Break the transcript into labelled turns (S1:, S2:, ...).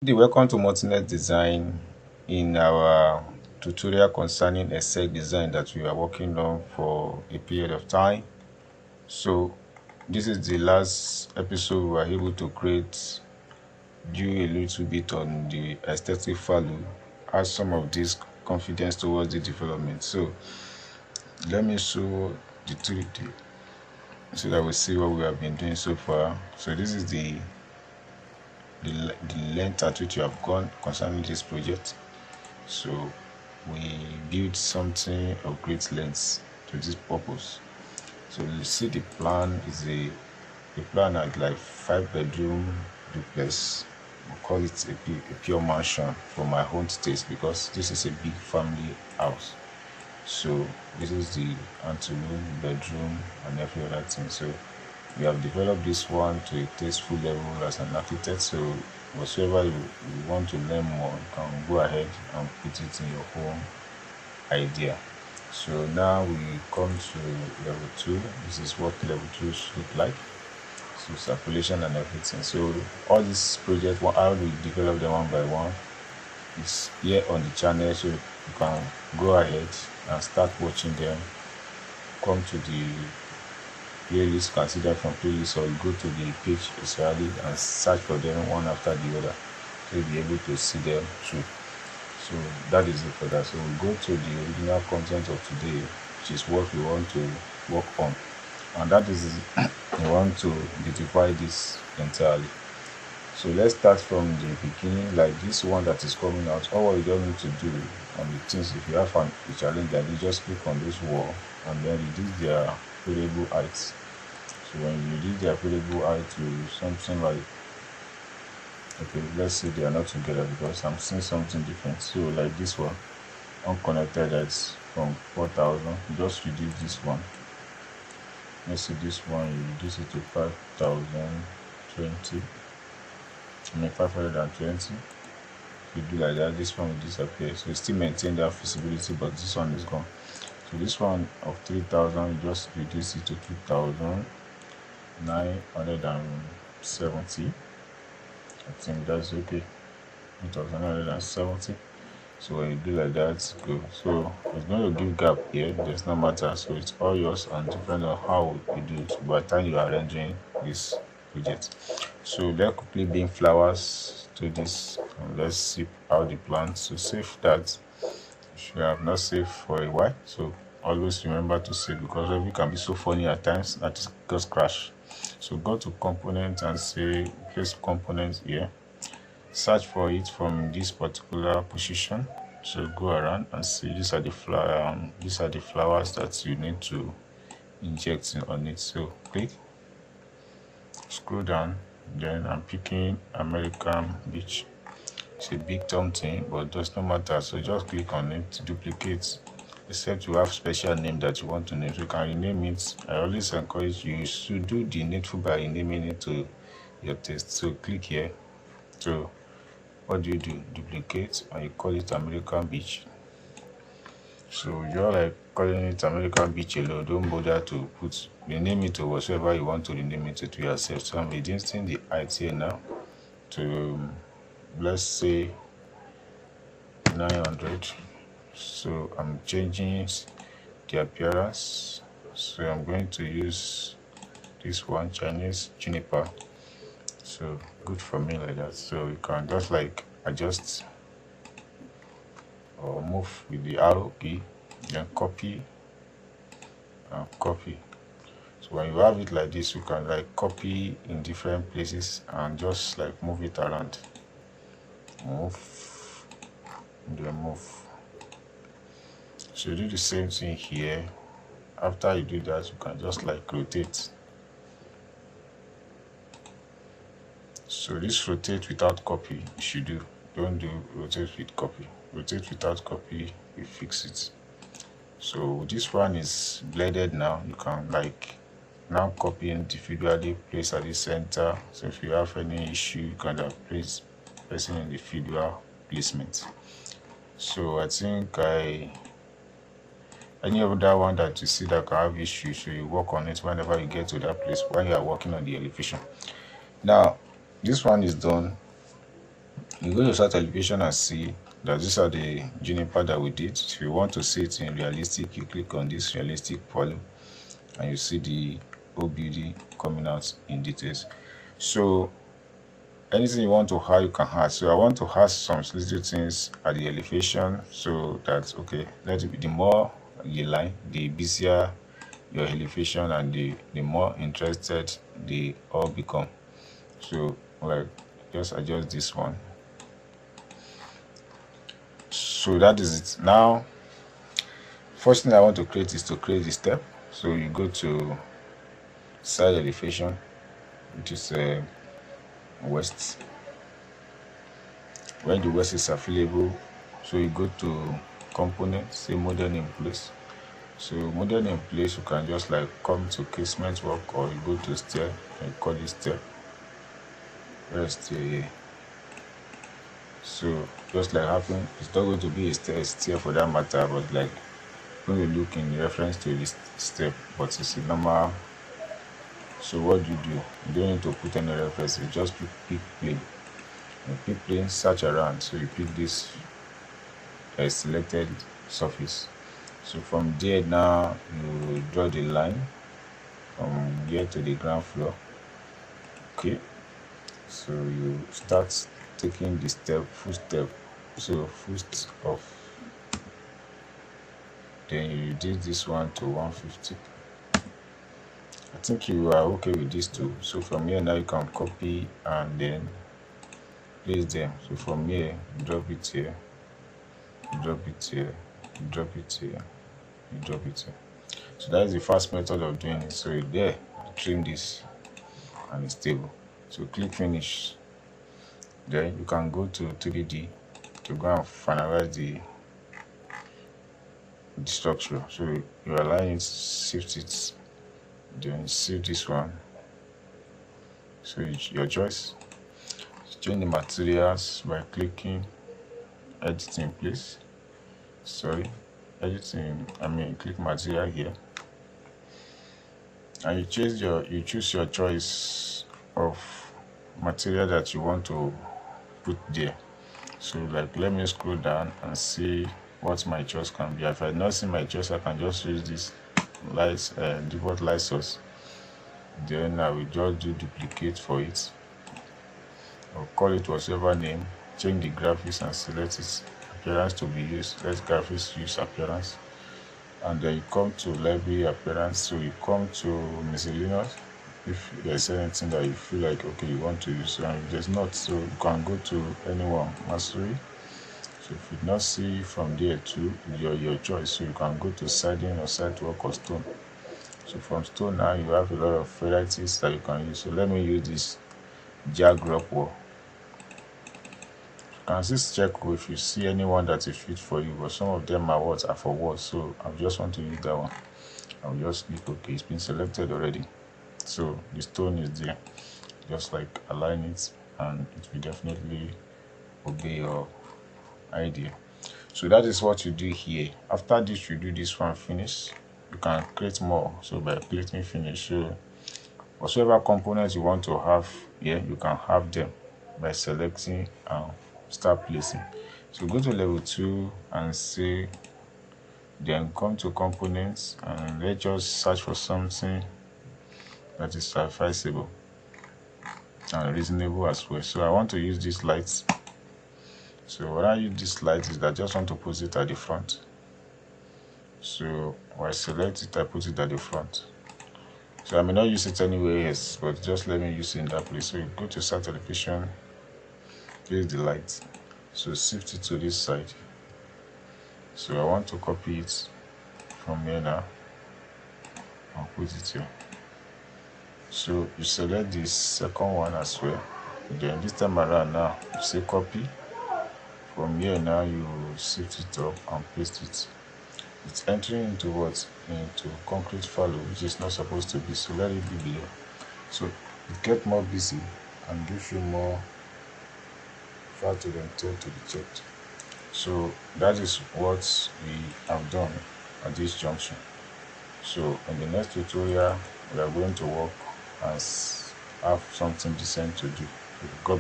S1: Welcome to Multinet Design. In our tutorial concerning a set design that we are working on for a period of time. So this is the last episode we were able to create, do a little bit on the aesthetic value, add some of this confidence towards the development. So let me show the 3D so that we see what we have been doing so far. So this is the length at which you have gone concerning this project. So we built something of great length to this purpose. So you see the plan is a plan at like 5-bedroom duplex. We call it a pure mansion for my own taste because this is a big family house. So this is the anteroom, bedroom, and every other thing. So we have developed this one to a tasteful level as an architect. So whatsoever you want to learn more, you can go ahead and put it in your own idea. So now we come to level 2. This is what level 2 should look like. So circulation and everything. So all these projects, how we develop them one by one, is here on the channel. So you can go ahead and start watching them. Come to the playlist, consider from playlist, or go to the page especially and search for them one after the other, so you'll be able to see them through. So that is it for that. So we'll go to the original content of today, which is what we want to work on, and that is we want to beautify this entirely. So let's start from the beginning, like this one that is coming out. All you don't need to do on the things, if you have a challenge, that you just click on this wall and then reduce their available heights. So when you reduce the available height to something like, okay, let's say they are not together because I'm seeing something different. So like this one, unconnected, that's from 4,000. Just reduce this one. Let's see this one, you reduce it to 5,020. I mean 520. You do like that, this one will disappear. So you still maintain that visibility, but this one is gone. So this one of 3,000, you just reduce it to 2,970. I think that's okay. 2,970. So when you do like that, go. So it's going to give gap here, there's no matter. So it's all yours and depending on how you do it by the time you are rendering this project. So let's quickly bring flowers to this and let's see how the plants. So save that if you have not saved for a while. So always remember to save because Revit can be so funny at times that it just crash. So go to component and say place component here. Search for it from this particular position. So go around and see these are the flowers that you need to inject on it. So click, scroll down, then I'm picking American Beach. It's a big term thing, but does not matter. So just click on it to duplicate, except you have special name that you want to name. So you can rename it. I always encourage you to do the needful by renaming it to your taste. So click here. So what do? Duplicate and you call it American Beach. So you're like calling it American Beach alone. Don't bother to rename it to whatever you want to rename it to yourself. So I'm reducing the height here now to, let's say, 900. So I'm changing the appearance. So I'm going to use this one, Chinese juniper. So good for me like that. So you can just like adjust or move with the arrow key, then copy and copy. So when you have it like this, you can like copy in different places and just like move it around. Move, then move. So you do the same thing here. After you do that, you can just like rotate. So this rotate without copy you should do. Don't do rotate with copy. Rotate without copy, you fix it. So this one is blended now. You can like now copy individually, place at the center. So if you have any issue, you can place person in the individual placement. So I think any other one that you see that can have issues, so you work on it whenever you get to that place when you are working on the elevation. Now this one is done. You go to start elevation and see that these are the juniper that we did. If you want to see it in realistic, you click on this realistic poly and you see the whole building coming out in details. So anything you want to add, you can add. So I want to add some little things at the elevation, so that okay, let it be, the more you line, the busier your elevation and the more interested they all become. So like just adjust this one. So that is it. Now first thing I want to create is to create the step. So you go to side elevation, which is west. When the west is available, so you go to components, say modern in place. So modern in place, you can just like come to casement work, or you go to stair and call it stair. Rest here. So just like happen, it's not going to be a stair for that matter, but like when you look in reference to this step, but it's a normal. So what you do, you don't need to put any reference, you just pick plane. You pick plane, search around, so you pick this selected surface. So from there now you draw the line from here to the ground floor. Okay, so you start taking the step, full step. So first off, then you reduce this one to 150. I think you are okay with these two. So from here now you can copy and then place them. So from here, drop it here, drop it here, drop it here, drop it here. So that is the first method of doing it. So there, trim this and it's stable. So click finish. Then you can go to 3D to go and finalize the structure. So you align it, shift it, then save this one. So it's your choice. Change the materials by clicking edit in place. Sorry, editing. Click material here, and you choose your choice of material that you want to put there. So like let me scroll down and see what my choice can be. If I not see my choice, I can just use this light default light source. Then I will just do duplicate for it, or call it whatever name, change the graphics and select its appearance to be used. Let graphics use appearance, and then you come to library appearance. So you come to miscellaneous. If there's anything that you feel like okay you want to use, and if there's not, so you can go to anyone, mastery. So if you not see from there too, your choice. So you can go to siding or sidewalk or stone. So from stone now you have a lot of varieties that you can use. So let me use this jag rock wall. You can just check if you see anyone that is fit for you, but some of them are for walls. So I just want to use that one. I'll just click OK. It's been selected already. So the stone is there. Just like align it, and it will definitely obey your idea. So that is what you do here. After this, you do this one finish. You can create more. So by clicking finish, so whatever components you want to have here, you can have them by selecting and start placing. So go to level 2 and say, then come to components, and let's just search for something that is sufficeable and reasonable as well. So I want to use these lights. So when I use this light is that I just want to put it at the front. So when I select it, I put it at the front. So I may not use it anywhere else, but just let me use it in that place. So you go to start elevation, place the light. So shift it to this side. So I want to copy it from here now and put it here. So you select this second one as well. Then this time around now, you say copy. From here now, you shift it up and paste it. It's entering into what? Into concrete fallow, which is not supposed to be. So let it be below. So it gets more busy and gives you more fat to the tail to be checked. So that is what we have done at this junction. So in the next tutorial, we are going to work and have something decent to do. God